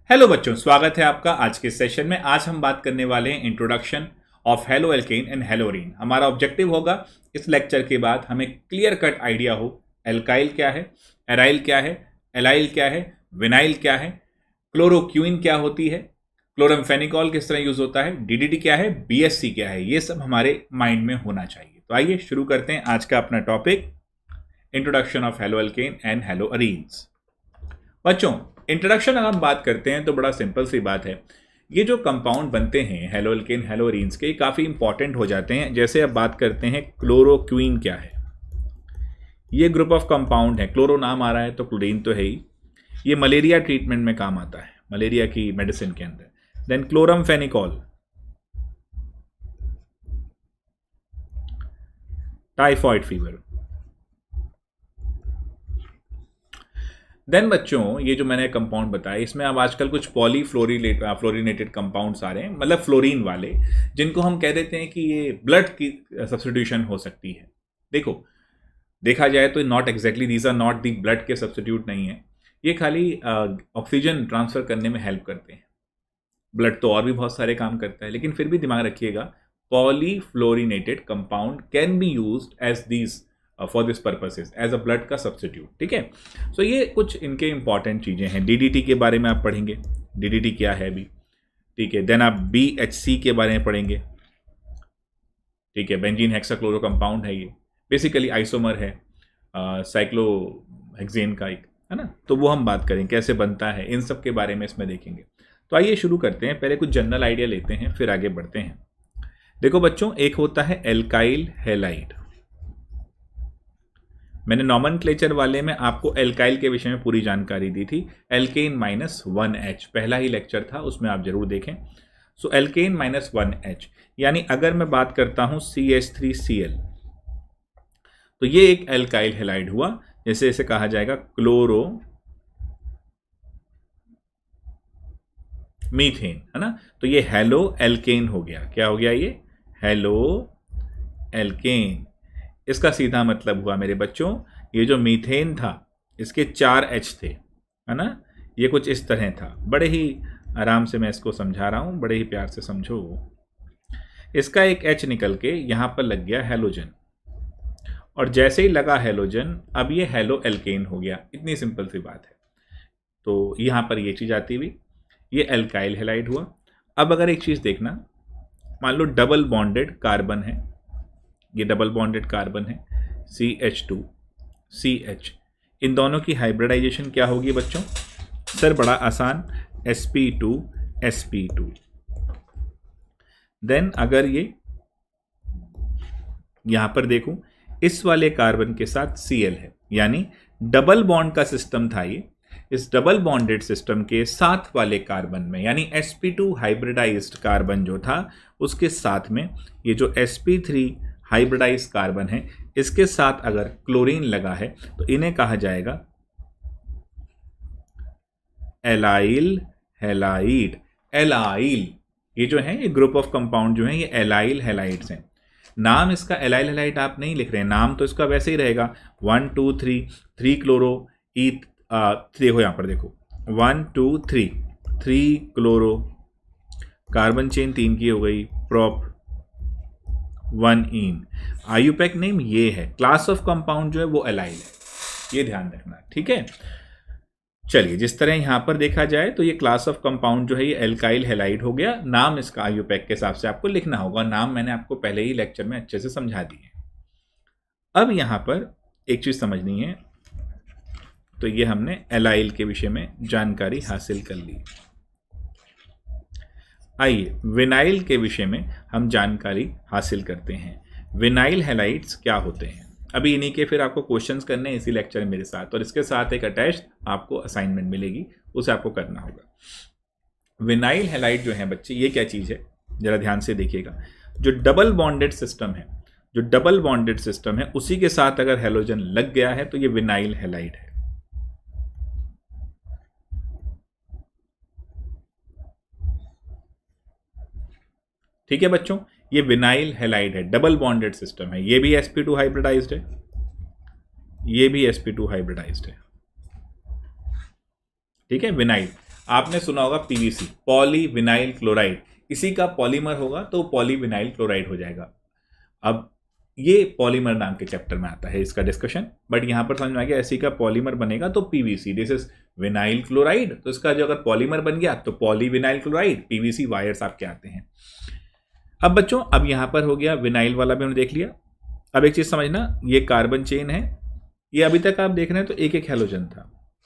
Hello बच्चों, स्वागत है आपका आज के सेशन में। आज हम बात करने वाले हैं introduction of halo alkane and haloarene. हमारा ऑब्जेक्टिव होगा इस लेक्चर के बाद हमें क्लियर कट आइडिया हो एल्काइल क्या है, एराइल क्या है, एलाइल क्या है, विनाइल क्या है, क्लोरोक्यूइन क्या होती है, क्लोरमफेनिकॉल किस तरह यूज होता है, डीडीटी क्या है, बीएससी क्या है, ये सब हमारे माइंड में होना चाहिए। तो आइए शुरू करते हैं आज का अपना topic, introduction of halo alkane and haloarenes. बच्चों, इंट्रोडक्शन अगर हम बात करते हैं तो बड़ा सिंपल सी बात है। ये जो कंपाउंड बनते हैं हेलो एल्केन हेलोअरीन्स के, काफ़ी इंपॉर्टेंट हो जाते हैं। जैसे अब बात करते हैं क्लोरोक्वीन क्या है। ये ग्रुप ऑफ कंपाउंड है, क्लोरो नाम आ रहा है तो क्लोरीन तो है ही। ये मलेरिया ट्रीटमेंट में काम आता है, मलेरिया की मेडिसिन के अंदर। Then chloramphenicol typhoid fever. Then बच्चों, ये जो मैंने कंपाउंड बताया इसमें अब आजकल कुछ फ्लोरिनेटेड कंपाउंड्स आ रहे हैं, मतलब फ्लोरीन वाले, जिनको हम कह देते हैं कि ये ब्लड की सब्स्टिट्यूशन हो सकती है। देखा जाए तो not exactly these are not the blood के सब्स्टिट्यूट नहीं है, ये खाली ऑक्सीजन ट्रांसफर करने में हेल्प करते हैं। ब्लड तो और भी बहुत सारे काम करता है, लेकिन फिर भी दिमाग रखिएगा polyfluorinated compound can be used as these for this purposes as a blood का सब्स्टिट्यूट। ठीक है, सो ये कुछ इनके इंपॉर्टेंट चीज़ें हैं। डीडीटी के बारे में आप पढ़ेंगे, डीडीटी क्या है भी। ठीक है, देन आप बीएचसी के बारे में पढ़ेंगे। ठीक है, बेंजीन हेक्साक्लोरो कंपाउंड है, ये बेसिकली आइसोमर है साइक्लोहेक्सेन का एक, है ना। तो वो हम बात करें कैसे बनता है, इन सब के बारे में इसमें देखेंगे। तो आइए शुरू करते हैं। पहले कुछ जनरल आइडिया लेते हैं, फिर आगे बढ़ते हैं। देखो बच्चों, एक होता है एल्काइल हैलाइड। मैंने नॉमेनक्लेचर वाले में आपको एल्काइल के विषय में पूरी जानकारी दी थी। एल्केन -1H पहला ही लेक्चर था, उसमें आप जरूर देखें। सो एल्केन -1H यानी अगर मैं बात करता हूं CH3Cl, तो ये एक एल्काइल हैलाइड हुआ। जैसे इसे कहा जाएगा क्लोरो मीथेन, है ना। तो ये हेलो एल्केन हो गया। क्या हो गया ये? Halo alkane. इसका सीधा मतलब हुआ मेरे बच्चों, ये जो मीथेन था इसके 4 H थे, है ना। ये कुछ इस तरह था। बड़े ही आराम से मैं इसको समझा रहा हूँ, बड़े ही प्यार से समझो। इसका एक H निकल के यहाँ पर लग गया हेलोजन, और जैसे ही लगा हेलोजन अब ये हेलो एल्केन हो गया। इतनी सिंपल सी बात है। तो यहाँ पर ये चीज़ आती हुई, ये एल्काइल हैलाइड हुआ। अब अगर एक चीज़ देखना, मान लो डबल बॉन्डेड कार्बन है, ये डबल बॉन्डेड कार्बन है CH2 CH, इन दोनों की हाइब्रिडाइजेशन क्या होगी बच्चों? सर बड़ा आसान, sp2 sp2। देन अगर ये यहां पर देखूं, इस वाले कार्बन के साथ Cl है, यानी डबल बॉन्ड का सिस्टम था ये। इस डबल बॉन्डेड सिस्टम के साथ वाले कार्बन में, यानी sp2 हाइब्रिडाइज्ड कार्बन जो था उसके साथ में ये जो sp3 हाइब्रिडाइज कार्बन है, इसके साथ अगर क्लोरीन लगा है तो इन्हें कहा जाएगा एलाइल हैलाइड। एलाइल, ये जो है ये ग्रुप ऑफ कंपाउंड जो है ये एलाइल हैलाइड्स हैं। नाम इसका एलाइल हैलाइड आप नहीं लिख रहे हैं, नाम तो इसका वैसे ही रहेगा 1 2 3 3 क्लोरो ई। देखो यहाँ पर देखो 1 2 3 3 क्लोरो, कार्बन चेन 3 की हो गई, प्रोप 1 इन। आयुपैक नेम ये है। क्लास ऑफ कंपाउंड जो है वो एलाइल है, ये ध्यान रखना। ठीक है, चलिए जिस तरह यहां पर देखा जाए तो ये क्लास ऑफ कंपाउंड जो है ये एल्काइल हैलाइड हो गया। नाम इसका आयुपैक के हिसाब से आपको लिखना होगा, नाम मैंने आपको पहले ही लेक्चर में अच्छे से समझा दिए। अब यहां पर एक चीज समझनी है, तो ये हमने एलाइल के विषय में जानकारी हासिल कर ली। आइए विनाइल के विषय में हम जानकारी हासिल करते हैं। विनाइल हैलाइड्स क्या होते हैं? अभी इन्हीं के फिर आपको क्वेश्चंस करने हैं इसी लेक्चर में मेरे साथ, और इसके साथ एक अटैच्ड आपको असाइनमेंट मिलेगी, उसे आपको करना होगा। विनाइल हैलाइड जो है बच्चे, ये क्या चीज़ है जरा ध्यान से देखिएगा। जो डबल बॉन्डेड सिस्टम है, जो डबल बॉन्डेड सिस्टम है उसी के साथ अगर हैलोजन लग गया है तो ये विनाइल हैलाइड है। ठीक है बच्चों, ये विनाइल हैलाइड है, डबल बॉन्डेड सिस्टम है। ये भी sp2 हाइब्रिडाइज्ड है, ये भी sp2 हाइब्रिडाइज्ड है। ठीक है, विनाइल। आपने सुना होगा पीवीसी, पॉलीविनाइल क्लोराइड, इसी का पॉलीमर होगा तो पॉलीविनाइल क्लोराइड हो जाएगा। अब ये पॉलीमर नाम के चैप्टर में आता है इसका डिस्कशन, बट यहां पर समझ में आ गया ऐसी का पॉलीमर बनेगा तो PVC, this is vinyl chloride, तो इसका जो अगर पॉलीमर बन गया तो पॉलीविनाइल क्लोराइड, पीवीसी वायर्स आपके आते हैं। अब बच्चों अब यहां पर हो गया विनाइल वाला भी हमने देख लिया। अब एक चीज समझना, ये कार्बन चेन है, ये अभी तक आप देख रहे हैं तो एक एक हैलोजन था,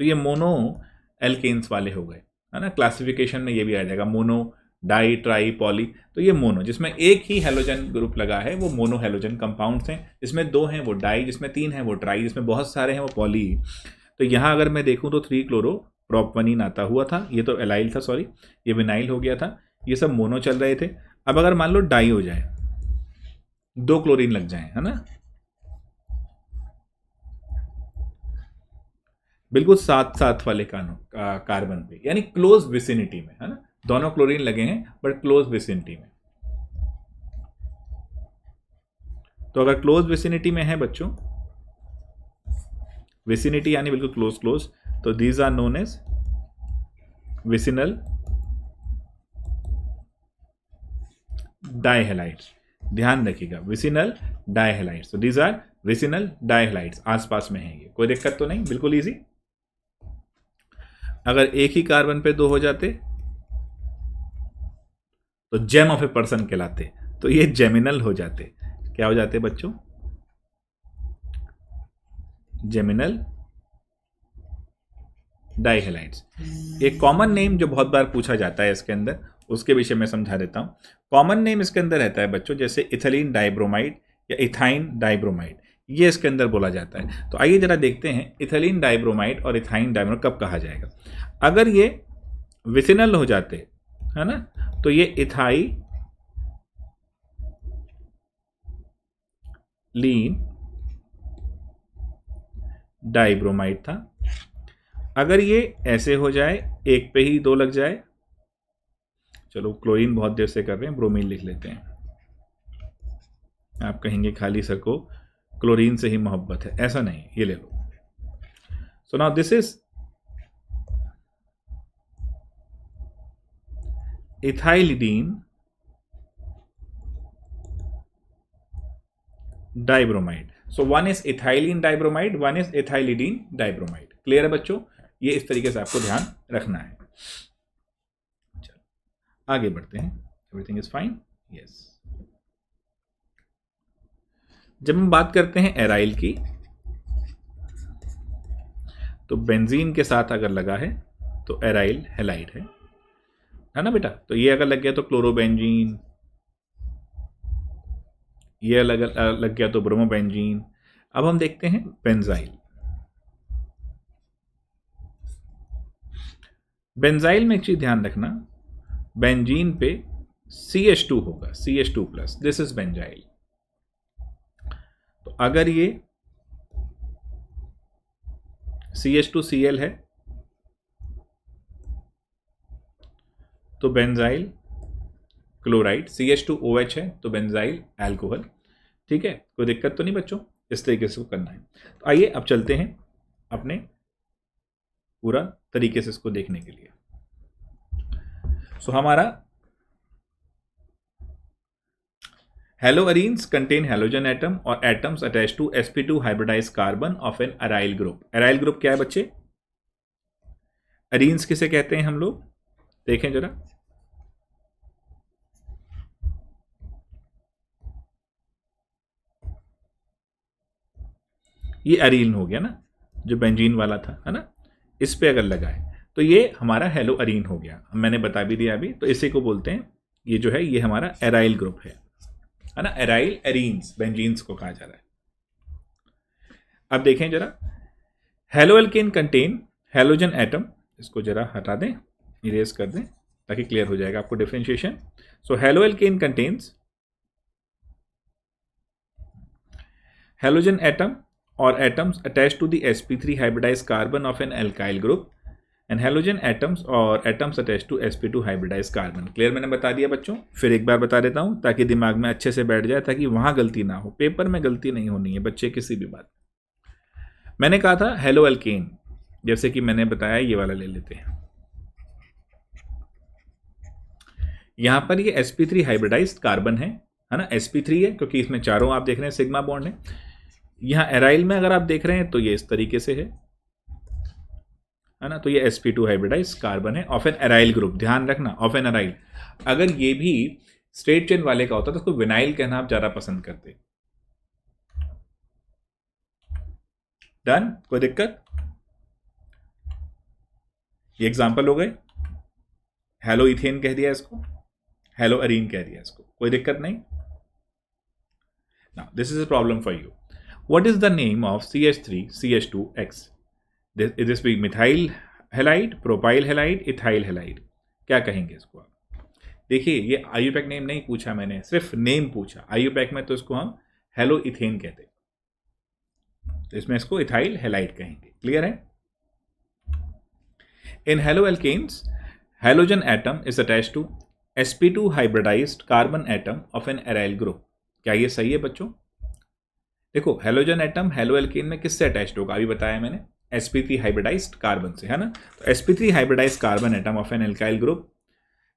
तो ये मोनो एल्केन्स वाले हो गए, है ना। क्लासिफिकेशन में ये भी आ जाएगा मोनो, डाई, ट्राई, पॉली, तो ये मोनो जिसमें एक ही हेलोजन ग्रुप लगा है वो मोनो हेलोजन कंपाउंड्स हैं, जिसमें 2 हैं वो डाई, जिसमें 3 हैं वो ट्राई, जिसमें बहुत सारे हैं वो पॉली। तो यहाँ अगर मैं देखूँ तो 3 क्लोरो प्रोपवनीन आता हुआ था, ये तो एलाइल था, सॉरी ये विनाइल हो गया था, ये सब मोनो चल रहे थे। अब अगर मान लो डाई हो जाए, 2 क्लोरीन लग जाए, है ना, बिल्कुल साथ साथ वाले कार्बन पे, यानी क्लोज विसिनिटी में, है ना, दोनों क्लोरीन लगे हैं बट क्लोज विसिनिटी में। तो अगर क्लोज विसिनिटी में है बच्चों, विसिनिटी यानी बिल्कुल क्लोज क्लोज, तो these are known as vicinal dihalides. ध्यान रखिएगा, विसिनल डाइहेलाइड्स, तो दीज आर विसिनल डाइहेलाइड्स, आसपास में है ये, कोई दिक्कत तो नहीं, बिल्कुल इजी। अगर एक ही कार्बन पे 2 हो जाते तो जेम ऑफ ए पर्सन कहलाते, तो ये जेमिनल हो जाते। क्या हो जाते बच्चों? Geminal dihalides. एक कॉमन नेम जो बहुत बार पूछा जाता है इसके अंदर, उसके विषय में समझा देता हूं। कॉमन नेम इसके अंदर रहता है बच्चों, जैसे इथिलीन डाइब्रोमाइड या इथाइन डाइब्रोमाइड, ये इसके अंदर बोला जाता है। तो आइए जरा देखते हैं इथिलीन डाइब्रोमाइड और इथाइन डाइब्रोमाइड कब कहा जाएगा। अगर ये विसिनल हो जाते, है ना, तो ये इथाइलीन डाइब्रोमाइड था। अगर ये ऐसे हो जाए, एक पे ही 2 लग जाए, चलो क्लोरीन बहुत देर से कर रहे हैं, ब्रोमीन लिख लेते हैं। आप कहेंगे खाली सर को क्लोरीन से ही मोहब्बत है, ऐसा नहीं, ये ले लो। So now this is ethylidene dibromide. So one is ethylene dibromide, one is ethylidene dibromide. Clear है बच्चों? ये इस तरीके से आपको ध्यान रखना है। चलो आगे बढ़ते हैं। Everything is fine, yes. जब हम बात करते हैं एराइल की, तो बेंजीन के साथ अगर लगा है तो एराइल हैलाइड है ना बेटा। तो ये अगर लग गया तो क्लोरोबेंजीन, ये लग गया तो ब्रोमोबेंजीन। अब हम देखते हैं बेंजाइल। बेंजाइल में एक चीज ध्यान रखना, बेंजीन पे CH2 होगा, CH2+, दिस इज बेंजाइल। तो अगर ये CH2Cl है तो बेंजाइल क्लोराइड, CH2OH है तो बेंजाइल अल्कोहल। ठीक है, कोई दिक्कत तो नहीं बच्चों? इस तरीके से करना है। तो आइए अब चलते हैं अपने पूरा तरीके से इसको देखने के लिए। सो हमारा हेलोअरीन्स कंटेन हेलोजन एटम और atoms attach to sp2 hybridized carbon of an aryl group. Aryl group क्या है बच्चे? अरीन्स किसे कहते हैं हम लोग? देखें जरा, ये अरीन हो गया ना, जो बेंजीन वाला था, है ना, इस पे अगर लगा है तो ये हमारा हेलो अरीन हो गया। मैंने बता भी दिया अभी, तो इसी को बोलते हैं, ये जो है ये हमारा एराइल ग्रुप है ना, एराइल एरीन्स, बेंजीन्स को कहा जा रहा है। अब देखें जरा, halo alkane contain halogen atom, इसको जरा हटा दें, इरेज कर दें ताकि क्लियर हो जाएगा आपको differentiation. So halo alkane contains halogen atom or atoms attached to the sp3 hybridized carbon of an alkyl group and halogen atoms or atoms attached to sp2 hybridized carbon। Clear मैंने बता दिया बच्चों, फिर एक बार बता देता हूं ताकि दिमाग में अच्छे से बैठ जाए, ताकि वहां गलती ना हो, पेपर में गलती नहीं होनी है बच्चे किसी भी बात। मैंने कहा था हेलो एल्केन, जैसे कि मैंने बताया ये वाला ले लेते हैं, यहाँ पर ये sp3 हाइब्रिडाइज्ड कार्बन है ना, sp3 है क्योंकि इसमें चारों आप देख रहे हैं सिग्मा बॉन्ड है। यहाँ एराइल में अगर आप देख रहे हैं तो ये इस तरीके से है ना, तो ये sp2 हाइब्रिडाइज्ड कार्बन है ऑफ एन एराइल ग्रुप। ध्यान रखना ऑफ एन एराइल, अगर ये भी स्ट्रेट चेन वाले का होता तो उसको विनाइल कहना आप ज्यादा पसंद करते। डन, कोई दिक्कत? ये एग्जांपल हो गए, हेलो इथेन कह दिया इसको, हेलो अरीन कह दिया इसको, कोई दिक्कत नहीं। Now this is a problem for you. What is the name of CH3CH2X? This be methyl halide, propyl halide, ethyl halide, क्या कहेंगे इसको आप? देखिए ये आईयूपैक नेम नहीं पूछा मैंने, सिर्फ नेम पूछा। आईयूपैक में तो इसको हम हेलो इथेन कहते हैं, तो इसमें इसको इथाइल हेलाइड कहेंगे। क्लियर है? In haloalkanes halogen atom is attached to sp2 hybridized carbon atom of an aryl group। क्या ये सही है बच्चों? देखो हेलोजन एटम हेलो एल्केन में किससे अटैच्ड होगा, अभी बताया मैंने, sp3 हाइब्रिडाइज्ड कार्बन से, है ना। तो sp3 hybridized carbon atom of an alkyl group,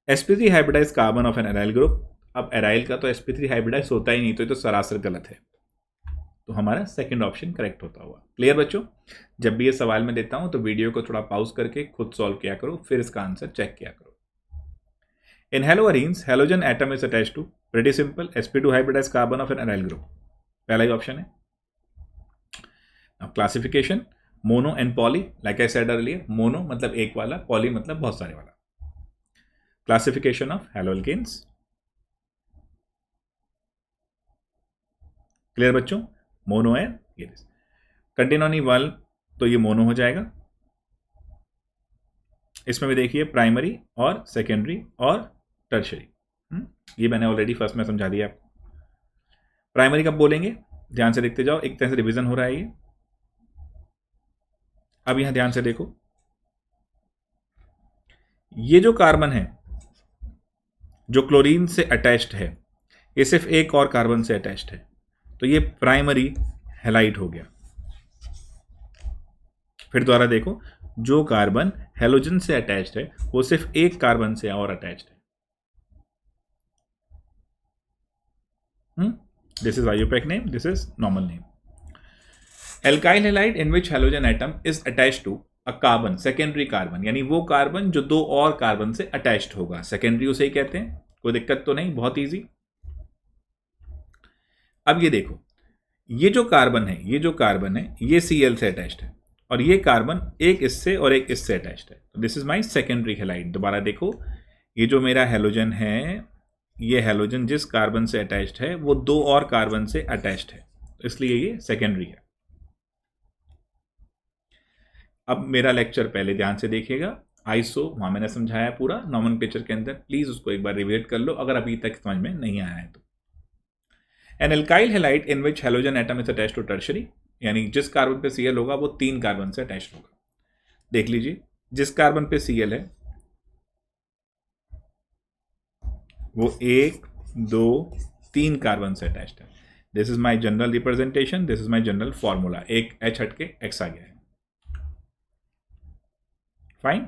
sp3 hybridized carbon of an aryl group. अब एराइल का तो sp3 हाइब्रिडाइज होता ही नहीं, तो ये तो सरासर गलत है, तो हमारा सेकंड ऑप्शन करेक्ट होता हुआ। क्लियर बच्चों? जब भी ये सवाल मैं देता हूं तो वीडियो को थोड़ा पॉज करके खुद सॉल्व किया करो, फिर इसका आंसर चेक किया करो। In haloarenes halogen atom is attached to, pretty simple, sp2 hybridized carbon of an aryl group, पहला ही ऑप्शन है। अब classification, mono and poly, like I said earlier, mono मतलब एक वाला, पॉली मतलब बहुत सारे वाला। क्लासिफिकेशन ऑफ हेलोअल्केन्स, क्लियर बच्चों? मोनो है ये, कंटेन ओनली वन, तो ये मोनो हो जाएगा। इसमें भी देखिए प्राइमरी और सेकेंडरी और टर्शरी, ये मैंने ऑलरेडी फर्स्ट में समझा दिया आपको। प्राइमरी कब बोलेंगे, ध्यान से देखते जाओ, एक तरह से रिवीजन हो रहा है ये। अब यहां ध्यान से देखो, ये जो कार्बन है जो क्लोरीन से अटैच्ड है, ये सिर्फ एक और कार्बन से अटैच्ड है, तो ये प्राइमरी हेलाइड हो गया। फिर दोबारा देखो, जो कार्बन हेलोजन से अटैच्ड है वो सिर्फ एक कार्बन से और अटैच्ड है। This is IUPAC name, this is normal name. Alkyl halide in which halogen atom is attached to a carbon, secondary carbon, यानी वो कार्बन जो दो और कार्बन से अटैच्ड होगा, सेकेंडरी उसे ही कहते हैं। कोई दिक्कत तो नहीं, बहुत इजी। अब ये देखो, ये जो कार्बन है ये Cl से अटैच्ड है, और ये कार्बन एक इससे और एक इससे अटैच्ड है, तो this is my secondary halide. दोबारा देखो, ये जो मेरा हेलोजन है, ये हेलोजन जिस कार्बन से अटैच्ड है वो दो और कार्बन से अटैच्ड है, इसलिए ये सेकेंडरी है। अब मेरा लेक्चर पहले ध्यान से देखिएगा, आइसो वहां मैंने समझाया पूरा नॉमेनक्लेचर के अंदर, प्लीज उसको एक बार रिविजिट कर लो अगर अभी तक समझ में नहीं आया है तो। An alkyl halide in which halogen atom is attached to tertiary, यानी जिस कार्बन पे Cl होगा वो तीन कार्बन से अटैच्ड होगा। देख लीजिए, जिस कार्बन पे Cl है वो एक, दो, तीन कार्बन से अटैच्ड है। This is my general representation, this is my general formula, एक H हट के X आ गया है। फाइन,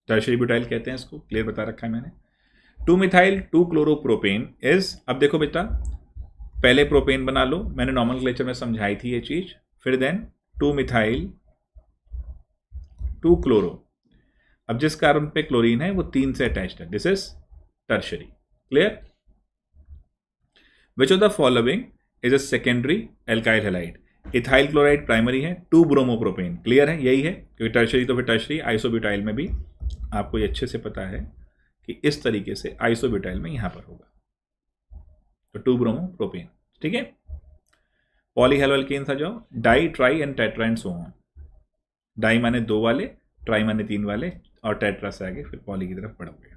टर्शरी ब्यूटाइल कहते हैं इसको, क्लियर बता रखा है मैंने। 2-मिथाइल 2-क्लोरोप्रोपेन इज, अब देखो बेटा, पहले प्रोपेन बना लो, मैंने नॉमेनक्लेचर में समझाई थी ये चीज, फिर देन 2-मिथाइल 2-क्लोरो, अब जिस कार्बन पे क्लोरीन है वो तीन से अटैच्ड है, this is tertiary. Clear? Which of the following is a secondary alkyl halide? Ethyl chloride primary है, 2-ब्रोमोप्रोपेन, क्लियर है, यही है, क्योंकि टर्शरी तो फिर टर्शरी। आइसोब्यूटाइल में भी आपको ये अच्छे से पता है कि इस तरीके से आइसोब्यूटाइल में यहां पर होगा, तो 2-ब्रोमोप्रोपेन, ठीक है। पॉलीहेलोअल्केन्स आ जाओ, di, tri and tetra and so on. Di माने दो वाले, ट्राई माने तीन वाले, और टेट्रा से आगे फिर पॉली की तरफ बढ़ोगे।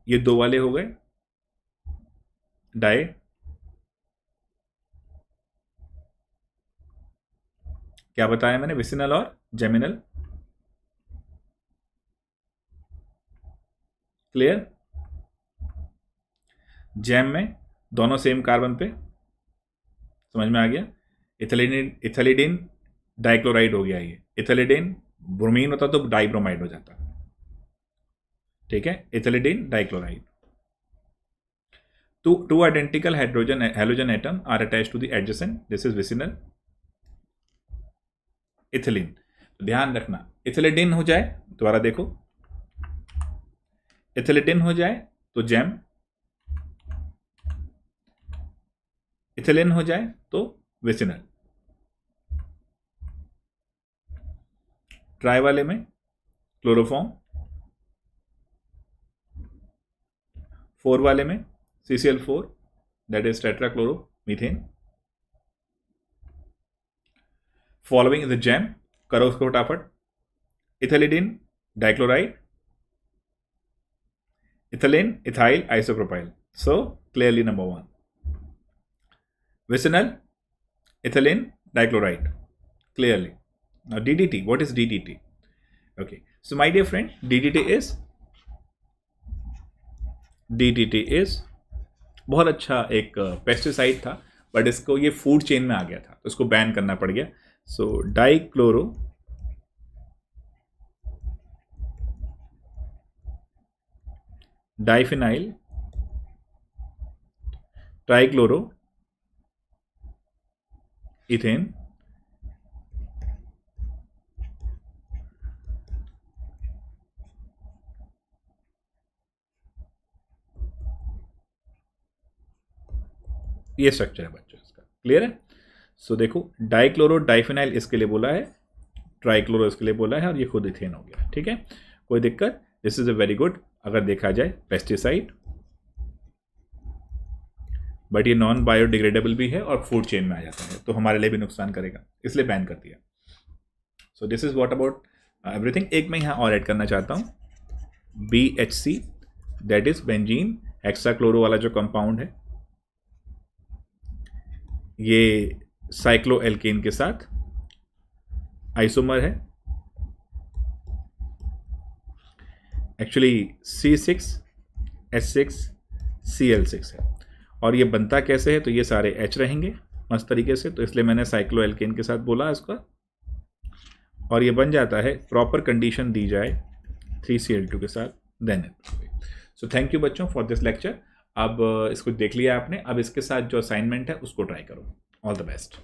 ये दो वाले हो गए डाई, क्या बताया मैंने, विसिनल और जेमिनल, क्लियर? जैम में दोनों सेम कार्बन पे, समझ में आ गया। इथैलिडीन डाइक्लोराइड हो गया, ये इथैलिडीन ब्रोमीन होता तो डाइब्रोमाइड हो जाता। ठीक है, इथिलिडीन dichloride. Two identical halogen atom are attached to the adjacent. This is vicinal. Ethylene, तो ध्यान रखना, इथिलिडीन हो जाए, दोबारा देखो, इथिलिडीन हो जाए तो जैम, इथिलीन हो जाए तो विसिनल। ट्राई वाले में क्लोरोफॉर्म, 4 वाले में CCl4, that is tetrachloromethane. Following is the jam, करो उसको फटाफट, ethylidene dichloride, ethylene ethyl isopropyl, so clearly number 1. Vicinal, ethylene dichloride, clearly. Now DDT, what is DDT? Okay, so my dear friend, DDT is बहुत अच्छा एक pesticide था, but इसको ये food chain में आ गया था, तो इसको बैन करना पड़ गया। सो डाइक्लोरो डाइफिनाइल ट्राइक्लोरो इथेन ये स्ट्रक्चर है बच्चों इसका, क्लियर है। सो देखो, डाइक्लोरो डाइफिनाइल इसके लिए बोला है, ट्राइक्लोरो इसके लिए बोला है, और ये खुद इथेन हो गया, ठीक है, कोई दिक्कत। This is a very good, अगर देखा जाए पेस्टिसाइड, बट ये नॉन बायोडिग्रेडेबल भी है और फूड चेन में आ जाता है, तो हमारे लिए भी नुकसान करेगा, इसलिए बैन कर दिया। So this is what about everything. एक मैं यहाँ और ऐड करना चाहता हूँ, BHC, दैट इज बेंजीन हेक्साक्लोरो वाला जो कंपाउंड है, ये साइक्लोएल्केन के साथ आइसोमर है, एक्चुअली C6H6Cl6 है, और ये बनता कैसे है, तो ये सारे H रहेंगे मस्त तरीके से, तो इसलिए मैंने साइक्लोएल्केन के साथ बोला इसका, और ये बन जाता है, प्रॉपर कंडीशन दी जाए 3Cl2 के साथ, then it. So thank you बच्चों फॉर दिस लेक्चर। अब इसको देख लिया आपने, अब इसके साथ जो असाइनमेंट है उसको ट्राई करो। All the best.